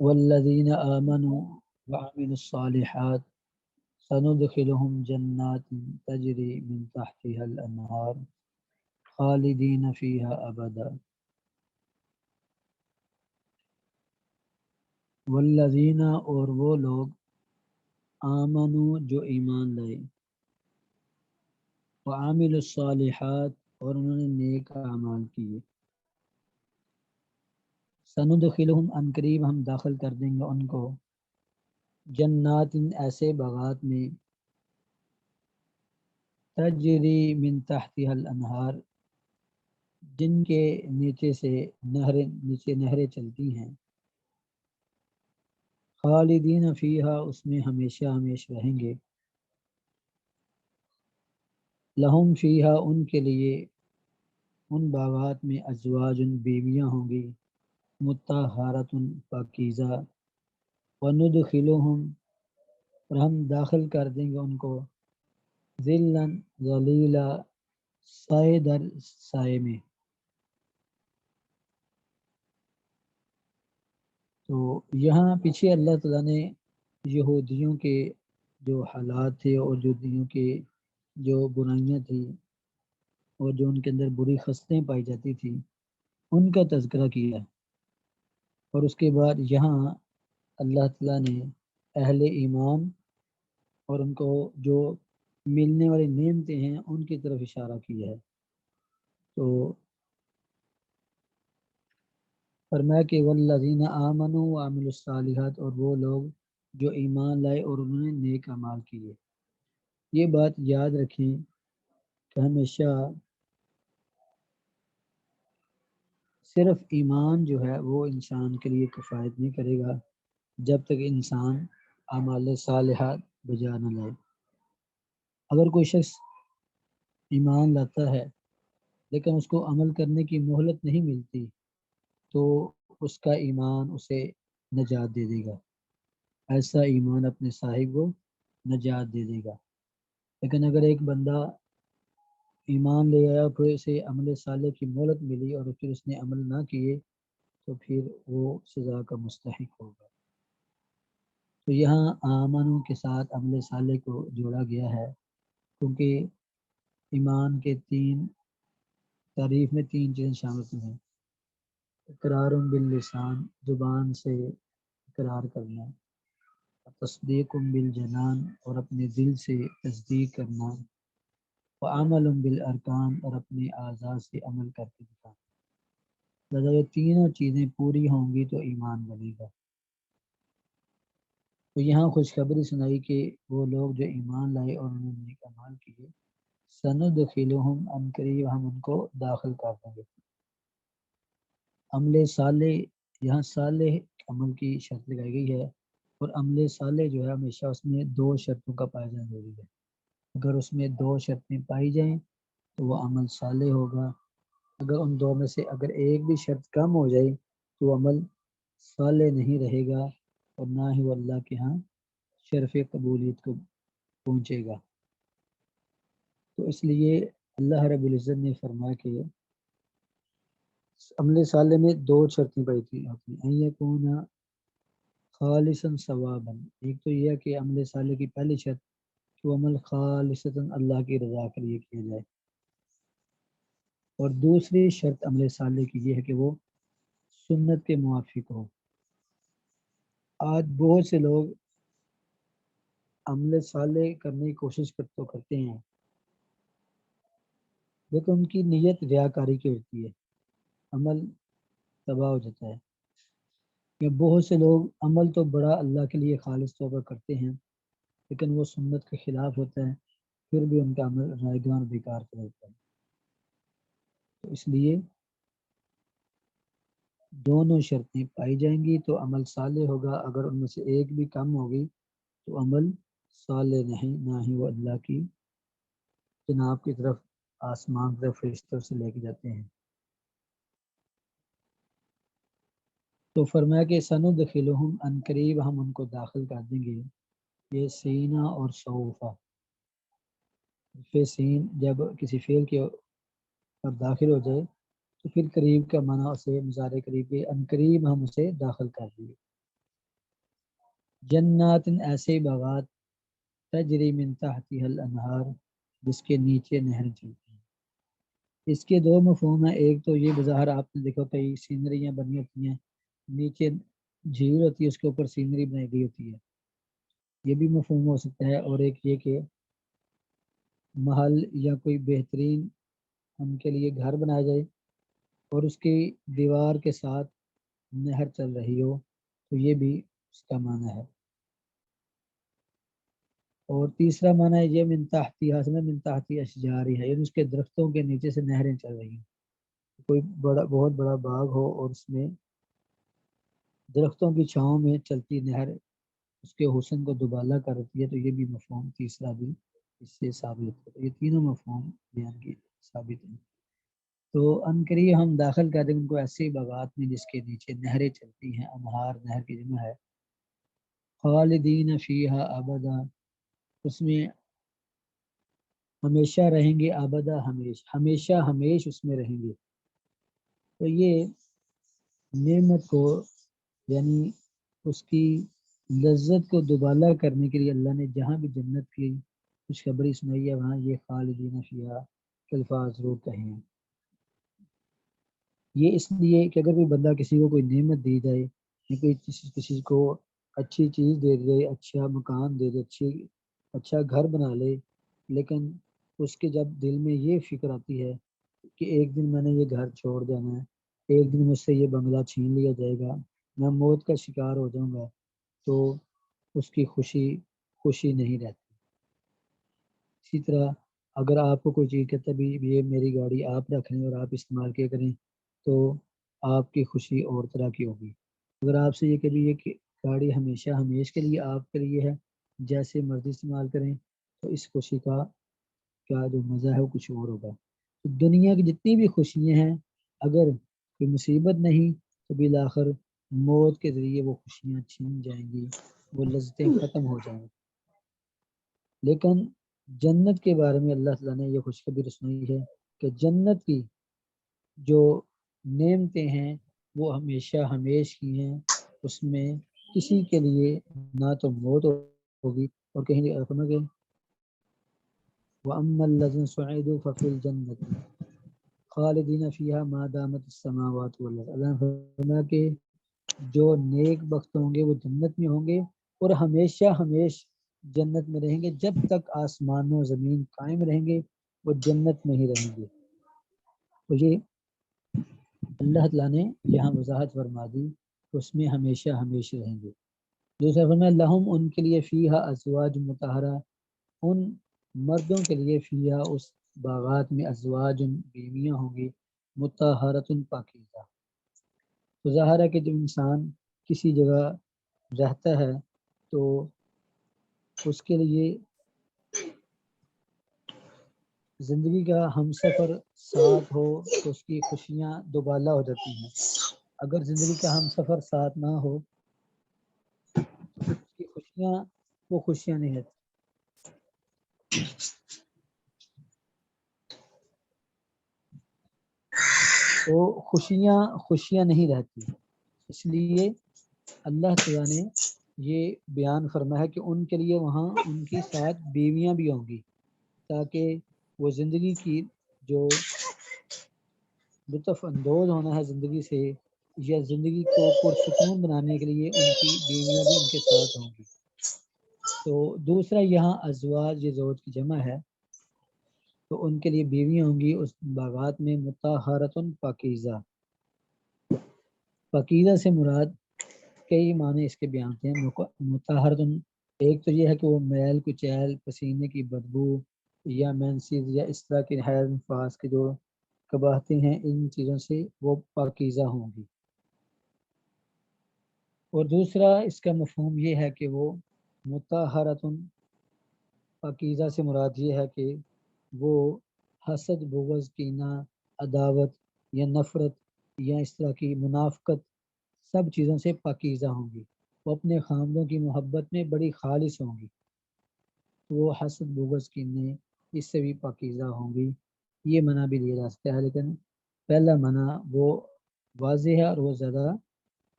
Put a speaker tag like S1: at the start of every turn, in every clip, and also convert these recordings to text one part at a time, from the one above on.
S1: والذین آمنوا وعملوا الصالحات سندخلهم جنات تجری من تحتها الانہار خالدین فیہا ابدا والذین اور وہ لوگ آمنوا جو ایمان لائے وعملوا الصالحات اور انہوں نے نیک اعمال کیے سندخلہم ان قریب ہم داخل کر دیں گے ان کو جنات ایسے باغات میں تجری من تحتها الانہار جن کے نیچے سے نہریں چلتی ہیں خالدین فیہا اس میں ہمیشہ ہمیشہ رہیں گے لہم فیہا ان کے لیے ان باغات میں ازواج بیویاں ہوں گی مطہرات پاکیزہ وندخلہم اور ہم داخل کر دیں گے ان کو ذلا ظلیلا سائے در سائے میں تو یہاں پیچھے اللہ تعالیٰ نے یہودیوں کے جو حالات تھے اور یہودیوں کے جو برائیاں تھیں اور جو ان کے اندر بری خصلتیں پائی جاتی تھیں ان کا تذکرہ کیا اور اس کے بعد یہاں اللہ تعالیٰ نے اہل ایمان اور ان کو جو ملنے والی نعمتیں ہیں ان کی طرف اشارہ کیا ہے تو فرمایا کہ والذین آمنوا وعملوا الصالحات اور وہ لوگ جو ایمان لائے اور انہوں نے نیک اعمال کیے یہ بات یاد رکھیں کہ ہمیشہ صرف ایمان جو ہے وہ انسان کے لیے کفایت نہیں کرے گا جب تک انسان اعمال صالحات بجا نہ لائے اگر کوئی شخص ایمان لاتا ہے لیکن اس کو عمل کرنے کی مہلت نہیں ملتی تو اس کا ایمان اسے نجات دے دے گا ایسا ایمان اپنے صاحب کو نجات دے دے گا لیکن اگر ایک بندہ ایمان لے آیا پھر اسے عمل صالح کی مہلت ملی اور پھر اس نے عمل نہ کیے تو پھر وہ سزا کا مستحق ہوگا تو یہاں آمنوں کے ساتھ عمل صالح کو جوڑا گیا ہے کیونکہ ایمان کے تعریف میں 3 چیزیں شامل ہیں اقرار باللسان زبان سے اقرار کرنا تصدیق بالجنان اور اپنے دل سے تصدیق کرنا وعمل بالارکان اور اپنے اعضاء سے عمل کر کے دکھانا لہذا یہ تینوں چیزیں پوری ہوں گی تو ایمان بنے گا تو یہاں خوشخبری سنائی کہ وہ لوگ جو ایمان لائے اور انہوں نے نیک اعمال کیے سندخلہم ان قریب ہم ان کو داخل کر دیں گے عمل صالح یہاں صالح عمل کی شرط لگائی گئی ہے اور عمل صالح جو ہے ہمیشہ اس میں 2 شرطوں کا پایا جانا ضروری ہے اگر اس میں 2 شرطیں پائی جائیں تو وہ عمل صالح ہوگا اگر ان 2 میں سے اگر ایک بھی شرط کم ہو جائے تو وہ عمل صالح نہیں رہے گا اور نہ ہی وہ اللہ کے ہاں شرف قبولیت کو پہنچے گا تو اس لیے اللہ رب العزت نے فرمایا کہ عمل صالح میں 2 شرطیں پائی تھی ان یکون خالصا ثوابا ایک تو یہ ہے کہ عمل صالح کی پہلی شرط کہ وہ عمل خالصتا اللہ کی رضا کے لیے کیا جائے اور دوسری شرط عمل صالح کی یہ ہے کہ وہ سنت کے موافق ہو آج بہت سے لوگ عمل صالح کرنے کی کوشش تو کرتے ہیں لیکن ان کی نیت ریاکاری کی ہوتی ہے عمل تباہ ہو جاتا ہے یا بہت سے لوگ عمل تو بڑا اللہ کے لیے خالص طور پر کرتے ہیں لیکن وہ سنت کے خلاف ہوتا ہے پھر بھی ان کا عمل رائیگان اور بیکار کر ہوتا ہے تو اس لیے دونوں شرطیں پائی جائیں گی تو عمل صالح ہوگا اگر ان میں سے ایک بھی کم ہوگی تو عمل صالح نہیں نہ ہی وہ اللہ کی جناب کی طرف آسمان طرف فرشتوں سے لے کے جاتے ہیں تو فرمایا کہ سندخلہم ان قریب ہم ان کو داخل کر دیں گے یہ سینہ اور سوفہ سین جب کسی فعل کے پر داخل ہو جائے تو پھر قریب کا معنی اسے مضارع قریب کے ان قریب ہم اسے داخل کر دیں گے جنات ایسے باغات تجری من تحتها الانہار جس کے نیچے نہر چلتی ہیں. اس کے دو مفہوم ہیں. ایک تو یہ بظاہر آپ نے دیکھا کئی سینریاں بنی ہوتی ہیں, نیچے جھیل ہوتی ہے, اس کے اوپر سینری بنائی گئی ہوتی ہے, یہ بھی مفہوم ہو سکتا ہے. اور ایک یہ کہ محل یا کوئی بہترین ان کے لیے گھر بنایا جائے اور اس کی دیوار کے ساتھ نہر چل رہی ہو, تو یہ بھی اس کا معنی ہے. اور تیسرا معنی ہے یہ من تحتی حاصل من تحتی اشجاری ہے, یعنی اس کے درختوں کے نیچے سے نہریں چل رہی ہیں. کوئی بہت بڑا باغ ہو اور اس میں درختوں کی چھاؤں میں چلتی نہر اس کے حسن کو دوبالا کرتی ہے, تو یہ بھی مفہوم تیسرا بھی اس سے ثابت ہے. یہ تینوں مفہوم بیان کی ثابت ہیں. تو عنقریب ہم داخل کر دیں ان کو ایسے باغات میں جس کے نیچے نہریں چلتی ہیں. انہار نہر کی جمع ہے. خالدین فیہا ابدا, اس میں ہمیشہ رہیں گے. ابدا ہمیشہ ہمیش اس میں رہیں گے. تو یہ نعمت کو یعنی اس کی لذت کو دوبالا کرنے کے لیے اللہ نے جہاں بھی جنت کی خوشخبری سنائی ہے وہاں یہ خالدین فیہا کے الفاظ ضرور کہیں ہیں. یہ اس لیے کہ اگر کوئی بندہ کسی کو کوئی نعمت دی جائے یا کوئی کسی کو اچھی چیز دے دے, اچھا مکان دے دے, اچھا گھر بنا لے, لیکن اس کے جب دل میں یہ فکر آتی ہے کہ ایک دن میں نے یہ گھر چھوڑ جانا ہے, ایک دن مجھ سے یہ بنگلہ چھین لیا جائے گا, میں موت کا شکار ہو جاؤں گا, تو اس کی خوشی نہیں رہتی. اسی طرح اگر آپ کو کوئی چیز کہتا ہے بھی یہ میری گاڑی آپ رکھ لیں اور آپ استعمال کیا کریں تو آپ کی خوشی اور طرح کی ہوگی. اگر آپ سے یہ کہ بھی یہ کہ گاڑی ہمیشہ کے لیے آپ کے لیے ہے, جیسے مرضی استعمال کریں, تو اس خوشی کا کیا جو مزہ ہے وہ کچھ اور ہوگا. تو دنیا کی جتنی بھی خوشیاں ہیں اگر کوئی مصیبت نہیں تو بالآخر موت کے ذریعے وہ خوشیاں چھین جائیں گی, وہ لذتیں ختم ہو جائیں گی. لیکن جنت کے بارے میں اللہ تعالیٰ نے یہ خوشخبری سنائی ہے کہ جنت کی جو نعمتیں ہیں وہ ہمیشہ ہمیش کی ہیں. اس میں کسی کے لیے نہ تو موت ہوگی, اور کہیں فرمایا کہ وَأَمَّا الَّذِينَ سُعِدُوا فَفِي الْجَنَّةِ خَالِدِينَ فِيهَا مَا دَامَتِ السَّمَاوَاتُ وَالْأَرْضُ. اللہ نے فرمایا کہ جو نیک بخت ہوں گے وہ جنت میں ہوں گے اور ہمیشہ ہمیش جنت میں رہیں گے. جب تک آسمان و زمین قائم رہیں گے وہ جنت میں ہی رہیں گے. تو یہ اللہ تعالیٰ نے یہاں وضاحت فرما دی کہ اس میں ہمیشہ ہمیش رہیں گے. دوسرا فرمایا لہم ان کے لیے فیہا ازواج مطہرہ, ان مردوں کے لیے فیہا اس باغات میں ازواج بیویاں ہوں گی, مطہرۃ پاکیزہ. تو ظاہر ہے کہ جب انسان کسی جگہ رہتا ہے تو اس کے لیے زندگی کا ہم سفر ساتھ ہو تو اس کی خوشیاں دوبالا ہو جاتی ہیں. اگر زندگی کا ہم سفر ساتھ نہ ہو تو اس کی خوشیاں نہیں رہتی. تو خوشیاں نہیں رہتی. اس لیے اللہ تعالیٰ نے یہ بیان فرمایا ہے کہ ان کے لیے وہاں ان کی ساتھ بیویاں بھی ہوں گی, تاکہ وہ زندگی کی جو لطف اندوز ہونا ہے زندگی سے یا زندگی کو پرسکون بنانے کے لیے ان کی بیویاں بھی ان کے ساتھ ہوں گی. تو دوسرا یہاں ازواج یہ زوج کی جمع ہے, تو ان کے لیے بیویاں ہوں گی اس باغات میں مطہرۃ پاکیزہ. پاکیزہ سے مراد کئی معنی اس کے بیان ہیں. مطہرۃ ایک تو یہ ہے کہ وہ میل کچیل, پسینے کی بدبو یا مینسز یا اس طرح کے حیض نفاس کے جو قباحتیں ہیں ان چیزوں سے وہ پاکیزہ ہوں گی. اور دوسرا اس کا مفہوم یہ ہے کہ وہ مطہرۃ پاکیزہ سے مراد یہ ہے کہ وہ حسد, بغض, کینہ, عداوت یا نفرت یا اس طرح کی منافقت سب چیزوں سے پاکیزہ ہوں گی. وہ اپنے خامدوں کی محبت میں بڑی خالص ہوں گی, تو وہ حسد, بغض, کینے اس سے بھی پاکیزہ ہوں گی. یہ معنی بھی لیا جا سکتا ہے, لیکن پہلا معنی وہ واضح ہے اور وہ زیادہ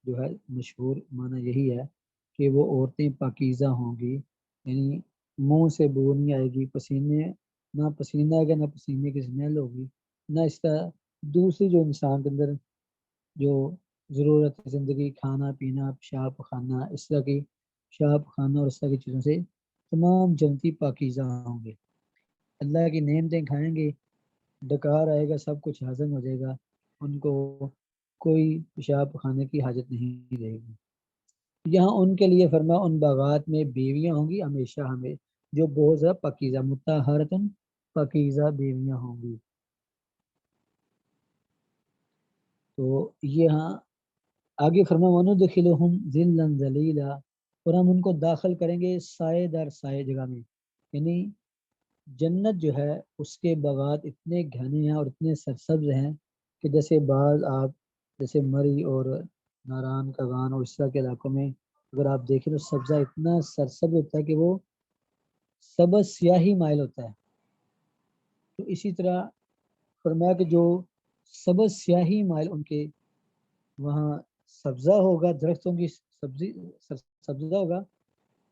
S1: جو ہے مشہور معنی یہی ہے کہ وہ عورتیں پاکیزہ ہوں گی، یعنی منہ سے بو نہیں آئے گی، نہ پسینہ آئے گا، نہ پسینے کی اسمیل ہوگی، نہ اس طرح دوسری جو انسان کے اندر جو ضرورت ہے زندگی، کھانا پینا، پیشاب خانہ، اس طرح کی پیشاب خانہ اور اس طرح کی چیزوں سے تمام جنتی پاکیزہ ہوں گے، اللہ کی نعمتیں کھائیں گے، ڈکار آئے گا، سب کچھ ہضم ہو جائے گا، ان کو کوئی پیشاب خانے کی حاجت نہیں رہے گی۔ یہاں ان کے لیے فرما ان باغات میں بیویاں ہوں گی ہمیشہ ہمیں، جو بہت زیادہ پاکیزہ، مطہرتن، پاکیزہ بیویاں ہوں گی۔ تو یہاں آگے فرما وَنُدْخِلُهُمْ ذِلًّا ذَلِيلًا، اور ہم ان کو داخل کریں گے سائے در سائے جگہ میں، یعنی جنت جو ہے اس کے باغات اتنے گھنے ہیں اور اتنے سرسبز ہیں کہ جیسے بعض آپ جیسے مری اور ناران کاغان اور اس طرح کے علاقوں میں اگر آپ دیکھیں تو سبزہ اتنا سرسبز ہوتا ہے کہ وہ سبز سیاہی مائل ہوتا ہے۔ تو اسی طرح فرمایا کہ جو سبز سیاہی مائل ان کے وہاں سبزہ ہوگا، درختوں کی سبزہ ہوگا،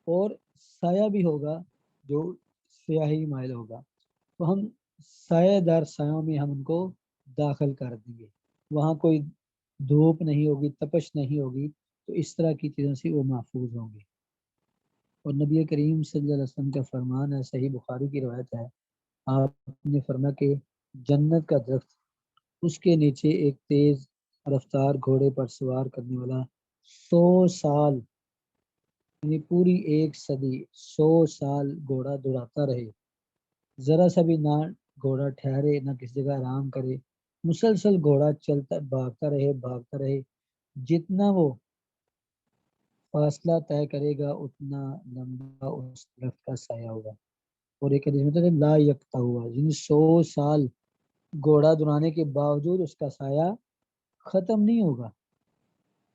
S1: اور سایہ بھی ہوگا جو سیاہی مائل ہوگا، تو ہم سایہ دار سایوں میں ہم ان کو داخل کر دیں گے، وہاں کوئی دھوپ نہیں ہوگی، تپش نہیں ہوگی، تو اس طرح کی چیزوں سے وہ محفوظ ہوں گے۔ اور نبی کریم صلی اللہ علیہ وسلم کا فرمان ہے، صحیح بخاری کی روایت ہے، آپ نے فرمایا کہ جنت کا درخت، اس کے نیچے ایک تیز رفتار گھوڑے پر سوار کرنے والا 100 سال، یعنی پوری 1 صدی، 100 سال گھوڑا دوڑاتا رہے، ذرا سا بھی نہ گھوڑا ٹھہرے، نہ کسی جگہ آرام کرے، مسلسل گھوڑا چلتا بھاگتا رہے، جتنا وہ فاصلہ طے کرے گا اتنا لمبا اس درخت کا سایہ ہوگا۔ اور ایک حدیث میں لا یکتا ہوا، یعنی 100 سال گھوڑا دوڑانے کے باوجود اس کا سایہ ختم نہیں ہوگا۔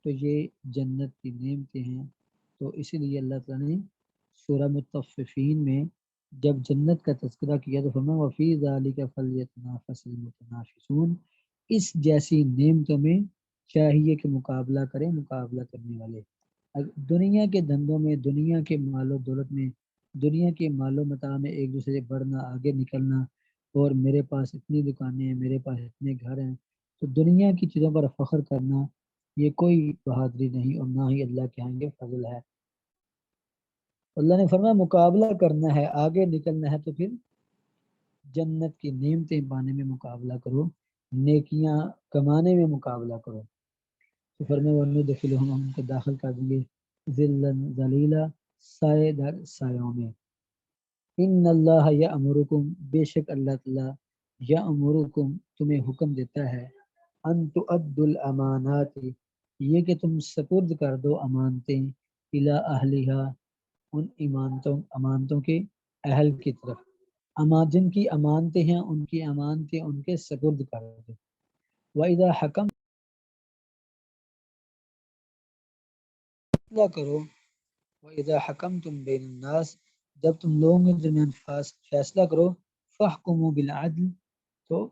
S1: تو یہ جنت کی نعمتیں ہیں، تو اسی لیے اللہ تعالیٰ نے سورہ مطففین میں جب جنت کا تذکرہ کیا تو فرمایا وَفِي ذَلِكَ فَلْيَتَنَافَسِ الْمُتَنَافِسُونَ، اس جیسی نعمتوں میں چاہیے کہ مقابلہ کریں مقابلہ کرنے والے۔ دنیا کے دھندوں میں، دنیا کے مال و دولت میں، دنیا کے مال و متاع میں ایک دوسرے سے بڑھنا، آگے نکلنا، اور میرے پاس اتنی دکانیں ہیں، میرے پاس اتنے گھر ہیں، تو دنیا کی چیزوں پر فخر کرنا یہ کوئی بہادری نہیں، اور نہ ہی اللہ کے آگے فضل ہے۔ اللہ نے فرمایا مقابلہ کرنا ہے، آگے نکلنا ہے، تو پھر جنت کی نعمتیں پانے میں مقابلہ کرو، نیکیاں کمانے میں مقابلہ کرو۔ تو فرمایا وَنُدْخِلُهُمْ، ہم کو داخل کر دیں گے ذِلًّا ذَلِيلًا، سائے در سایوں میں۔ ان اللہ یأمرکم، بے شک اللہ تعالیٰ یأمرکم، تمہیں حکم دیتا ہے، ان تؤدوا الامانات، یہ کہ تم سپرد کر دو امانتیں، الی اہلہا، ان امانتوں کے اہل کی طرف، جن کی امانتیں ہیں ان کی امانتیں ان کے سپرد کر دو۔ وَإِذَا حَكَمْ، فیصلہ کرو، وَإِذَا حَكَمْتُمْ بَيْنَ النَّاسِ، جب تم لوگوں کے درمیان فیصلہ کرو، فَاحْكُمُوا بِالْعَدْلِ، تو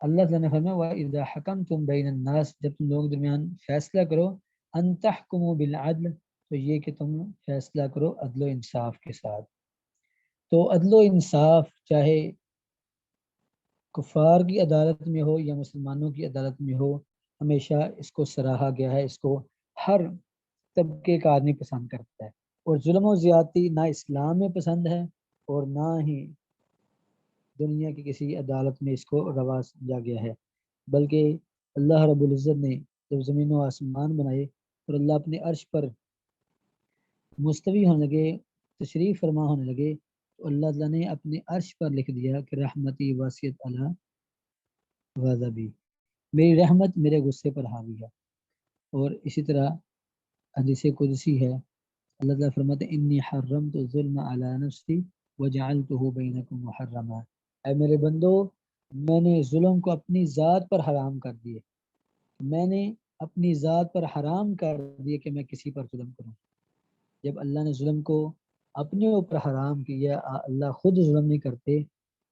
S1: اللہ تعالیٰ نے فرمایا وَإِذَا حَكَمْتُمْ بَيْنَ النَّاسِ، جب تم لوگوں کے درمیان فیصلہ کرو، أَن تَحْكُمُوا بِالْعَدْلِ، تو یہ کہ تم فیصلہ کرو عدل و انصاف کے ساتھ۔ تو عدل و انصاف چاہے کفار کی عدالت میں ہو یا مسلمانوں کی عدالت میں ہو، ہمیشہ اس کو سراہا گیا ہے، اس کو ہر طبقے کا آدمی پسند کرتا ہے، اور ظلم و زیادتی نہ اسلام میں پسند ہے اور نہ ہی دنیا کی کسی عدالت میں اس کو روا سمجھا گیا ہے، بلکہ اللہ رب العزت نے جب زمین و آسمان بنائے اور اللہ اپنے عرش پر مستوی ہونے لگے، تشریف فرما ہونے لگے، تو اللہ تعالیٰ نے اپنے عرش پر لکھ دیا کہ رحمتی واسعت علی غضبی، میری رحمت میرے غصے پر حاوی ہے۔ اور اسی طرح حدیث قدسی ہے، اللہ تعالیٰ فرماتے ہیں انی حرمت الظلم علی نفسی وجعلتہ بینکم محرما، اے میرے بندو، میں نے ظلم کو اپنی ذات پر حرام کر دیے، میں نے اپنی ذات پر حرام کر دیے کہ میں کسی پر ظلم کروں۔ جب اللہ نے ظلم کو اپنے اوپر حرام کیا، اللہ خود ظلم نہیں کرتے،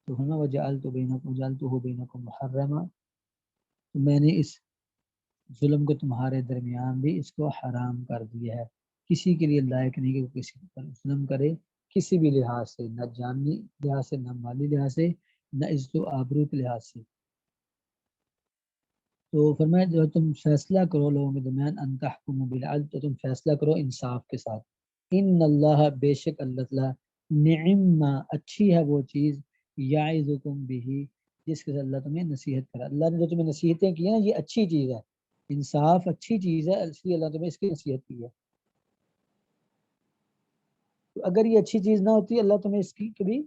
S1: تو ہم وجعلتہ بینکم محرما، میں نے اس ظلم کو تمہارے درمیان بھی اس کو حرام کر دیا ہے۔ کسی کے لیے لائق نہیں کہ وہ کسی پر ظلم کرے، کسی بھی لحاظ سے، نہ جانی لحاظ سے، نہ مالی لحاظ سے، نہ عزت و آبرو کے لحاظ سے۔ تو فرمایا جو تم فیصلہ کرو لوگوں کے درمیان، ان تحکموا بالعدل، تو تم فیصلہ کرو انصاف کے ساتھ۔ ان اللہ، بے شک اللہ تعالیٰ، نعم، اچھی ہے وہ چیز، یعظکم بہ، جس کے ساتھ اللہ تمہیں نصیحت کرا۔ اللہ نے جو تمہیں نصیحتیں کی ہیں یہ اچھی چیز ہے، انصاف اچھی چیز ہے، اس لیے اللہ تمہیں اس کی نصیحت کی ہے۔ تو اگر یہ اچھی چیز نہ ہوتی اللہ تمہیں اس کی کبھی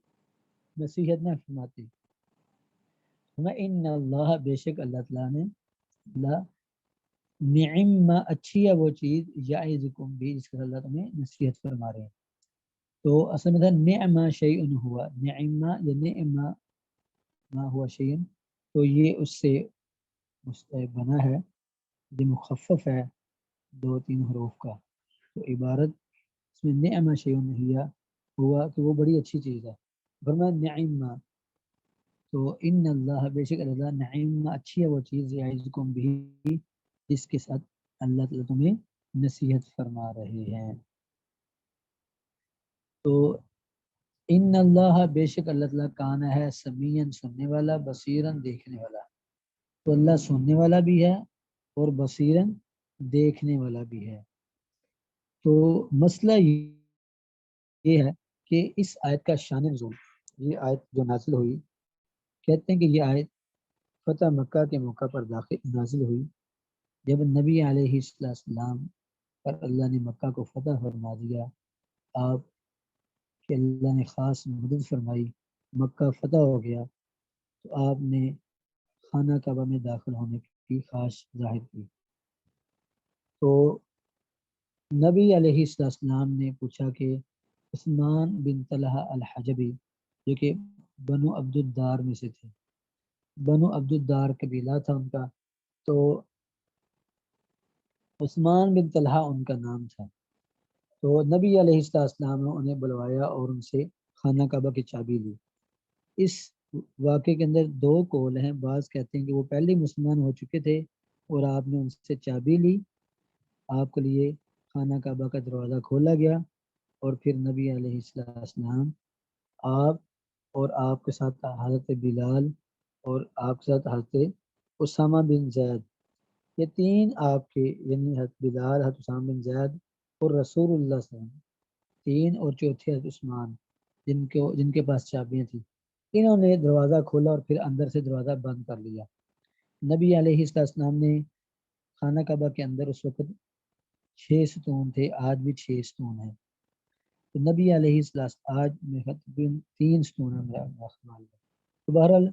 S1: نصیحت نہ فرماتی۔ ان اللہ، بے شک اللہ تعالیٰ نے، اللہ، نعم، اچھی ہے وہ چیز، یعظکم بھی، جس کے ساتھ اللہ تمہیں نصیحت فرما رہے ہیں۔ تو اصل میں تھا نعم شیء ہوا، نعم یا نعم ما ہوا شیء، تو یہ اس سے بنا ہے، یہ مخفف ہے 2-3 حروف کا، تو عبارت اس میں نعم شیء ہیا ہوا کہ وہ بڑی اچھی چیز ہے۔ فرمایا نعم، تو ان اللہ، بے شک اللہ، نعم، اچھی ہے وہ چیز، یعظکم بھی، جس کے ساتھ اللہ تعالیٰ تمہیں نصیحت فرما رہے ہیں۔ تو ان اللہ، بے شک اللہ تعالیٰ، کان ہے سمیعاً، سننے والا، بصیراً، دیکھنے والا۔ تو اللہ سننے والا بھی ہے اور بصیراً، دیکھنے والا بھی ہے۔ تو مسئلہ یہ ہے کہ اس آیت کا شان نزول، یہ آیت جو نازل ہوئی، کہتے ہیں کہ یہ آیت فتح مکہ کے موقع پر نازل ہوئی، جب نبی علیہ السلام پر اللہ نے مکہ کو فتح فرما دیا، آپ کہ اللہ نے خاص مدد فرمائی، مکہ فتح ہو گیا، تو آپ نے خانہ کعبہ میں داخل ہونے کی خواہش ظاہر کی۔ تو نبی علیہ السلام نے پوچھا کہ عثمان بن طلحہ الحجبی، جو کہ بنو عبد الدار میں سے تھے، بنو عبد الدار قبیلہ تھا ان کا، تو عثمان بن طلحہ ان کا نام تھا۔ تو نبی علیہ السلام نے انہیں بلوایا اور ان سے خانہ کعبہ کی چابی لی۔ اس واقعے کے اندر 2 قول ہیں، بعض کہتے ہیں کہ وہ پہلے مسلمان ہو چکے تھے اور آپ نے ان سے چابی لی، آپ کے لیے خانہ کعبہ کا دروازہ کھولا گیا، اور پھر نبی علیہ السلام، آپ اور آپ کے ساتھ حضرت بلال اور آپ کے ساتھ حضرت اسامہ بن زید، یہ 3 آپ کے، یعنی حضرت بلال، حضرت اسامہ بن زید اور رسول اللہ صلی اللہ علیہ وسلم، 3 اور چوتھے حضرت عثمان، جن کے پاس چابیاں تھیں، انہوں نے دروازہ کھولا اور پھر اندر سے دروازہ بند کر لیا۔ نبی علیہ السلام نے خانہ کعبہ کے اندر اس وقت 6 ستون تھے، آج بھی 6 ستون ہیں، تو نبی علیہ السلام، آج میں 3 ستون ہے میرا خیال ہے، تو بہرحال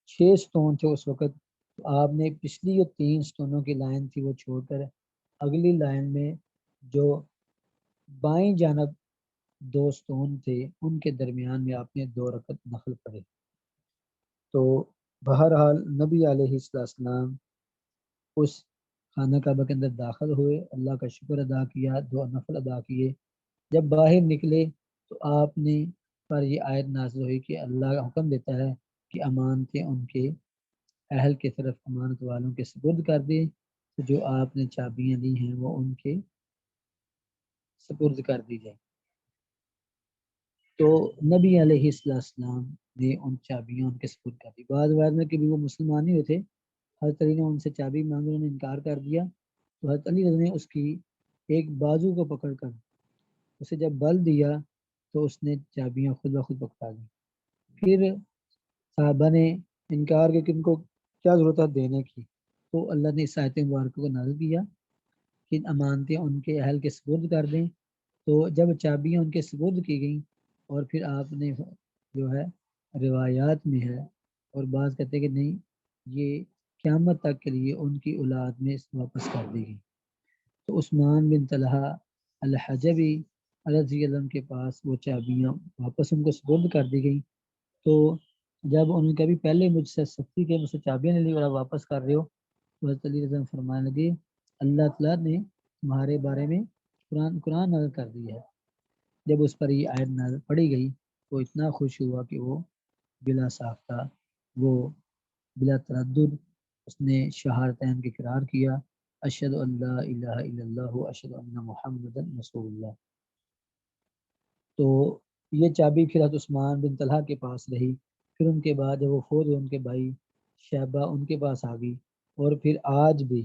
S1: 6 ستون تھے اس وقت، تو آپ نے پچھلی جو 3 ستونوں کی لائن تھی وہ چھوڑ کر اگلی لائن میں جو بائیں جانب 2 ستون تھے ان کے درمیان میں آپ نے 2 رکعت نفل پڑھے۔ تو بہرحال نبی علیہ السلام اس خانہ کعبہ کے اندر داخل ہوئے، اللہ کا شکر ادا کیا، 2 نفل ادا کیے، جب باہر نکلے تو آپ نے پر یہ آیت نازل ہوئی کہ اللہ کا حکم دیتا ہے کہ امانتیں ان کے اہل کی طرف، امانت والوں کے سپرد کر دیں، تو جو آپ نے چابیاں لی ہیں وہ ان کے سپرد کر دی جائیں۔ تو نبی علیہ السلام نے ان چابیاں ان کے سپرد کر دی۔ بعض میں کہ وہ مسلمان ہی ہوئے تھے، حضرت علی نے ان سے چابی مانگی، انہوں نے انکار کر دیا، تو حضرت علی نے اس کی ایک بازو کو پکڑ کر اسے جب بل دیا تو اس نے چابیاں خود بخود پکڑا دی۔ پھر صحابہ نے انکار کیا کہ ان کو کیا ضرورت ہے دینے کی، تو اللہ نے اس آیت مبارکہ کو نازل کیا کہ امانتیں ان کے اہل کے سپرد کر دیں۔ تو جب چابیاں ان کے سپرد کی گئیں، اور پھر آپ نے جو ہے روایات میں ہے، اور بعض کہتے ہیں کہ نہیں، یہ قیامت تک کے لیے ان کی اولاد میں واپس کر دی گئی۔ تو عثمان بن طلحہ الحجبی رضی اللہ عنہ کے پاس وہ چابیاں واپس ان کو سپرد کر دی گئیں۔ تو جب انہوں نے کبھی پہلے مجھ سے سختی کے، مجھ سے چابیاں نہیں لی اور آپ واپس کر رہے ہو، تو حضرت علی رضی اللہ عنہ فرمانے لگے اللہ تعالیٰ نے تمہارے بارے میں قرآن نازل کر دی ہے۔ جب اس پر یہ آیت نازل پڑھی گئی تو اتنا خوش ہوا کہ وہ بلا ساختہ، وہ بلا تردد اس نے شہادتین کی اقرار کیا، اشہد ان لا الہ الا اللہ اشہد ان محمد رسول اللہ۔ تو یہ چابی پھر حضرت عثمان بن طلحہ کے پاس رہی، پھر ان کے بعد جب وہ فوت ہوئے ان کے بھائی شیبہ ان کے پاس آ گئی، اور پھر آج بھی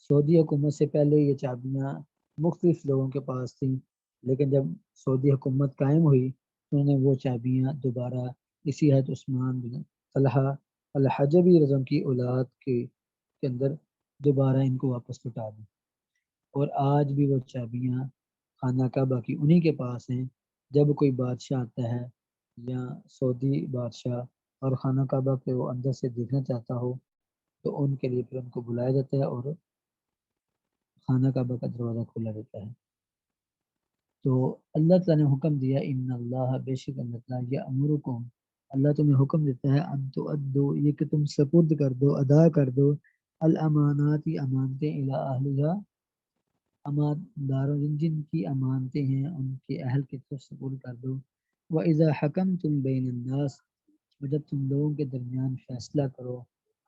S1: سعودی حکومت سے پہلے یہ چابیاں مختلف لوگوں کے پاس تھیں، لیکن جب سعودی حکومت قائم ہوئی تو انہوں نے وہ چابیاں دوبارہ اسی حضرت عثمان بن طلحہ الحجبی رضم کی اولاد کے اندر دوبارہ ان کو واپس لوٹا دیں، اور آج بھی وہ چابیاں خانہ کعبہ کی انہی کے پاس ہیں۔ جب کوئی بادشاہ آتا ہے یا سعودی بادشاہ اور خانہ کعبہ پہ وہ اندر سے دیکھنا چاہتا ہو تو ان کے لیے پھر ان کو بلایا جاتا ہے اور خانہ کعبہ کا دروازہ کھلا رہتا ہے۔ تو اللہ تعالیٰ نے حکم دیا ان اللہ بے شک اللہ تعالیٰ یہ امرکم، اللہ تمہیں حکم دیتا ہے ان تؤدوا یہ کہ تم سپرد کر دو، ادا کر دو الامانات امانتیں الی اہلھا امانتداروں جن جن کی امانتیں ہیں ان کے اہل کی طرف سپرد کر دو۔ وَإِذَا حَكَمْتُمْ بَيْنَ النَّاسِ اور جب تم لوگوں کے درمیان فیصلہ کرو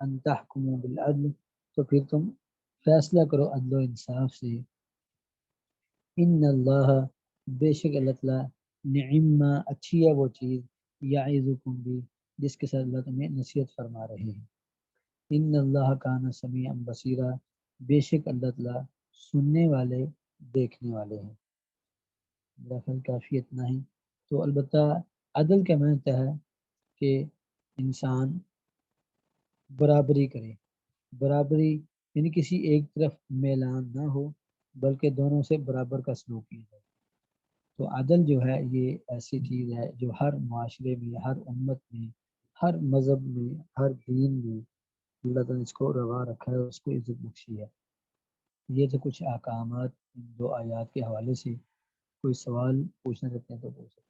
S1: ان تحکموا بالعدل تو پھر تم فیصلہ کرو عدل و انصاف سے۔ ان اللہ بے شک اللہ تعالیٰ نعم اچھی ہے وہ چیز یعظکم بھی جس کے ساتھ اللہ تمہیں نصیحت فرما رہے ہیں۔ ان اللہ کان سمیعا بصیرا بے شک اللہ تعالیٰ سننے والے دیکھنے والے ہیں۔ میرا خیال کافی اتنا ہی۔ تو البتہ عدل کا معنی ہوتا ہے کہ انسان برابری کرے، برابری یعنی کسی ایک طرف میلان نہ ہو بلکہ دونوں سے برابر کا سلوک کیا جائے۔ تو عدل جو ہے یہ ایسی چیز ہے جو ہر معاشرے میں، ہر امت میں، ہر مذہب میں، ہر دین میں اللہ تعالیٰ نے اس کو روا رکھا ہے، اس کو عزت بخشی ہے۔ یہ تو کچھ احکامات ان دو آیات کے حوالے سے، کوئی سوال پوچھنا چاہتے ہیں تو پوچھ سکتے ہیں۔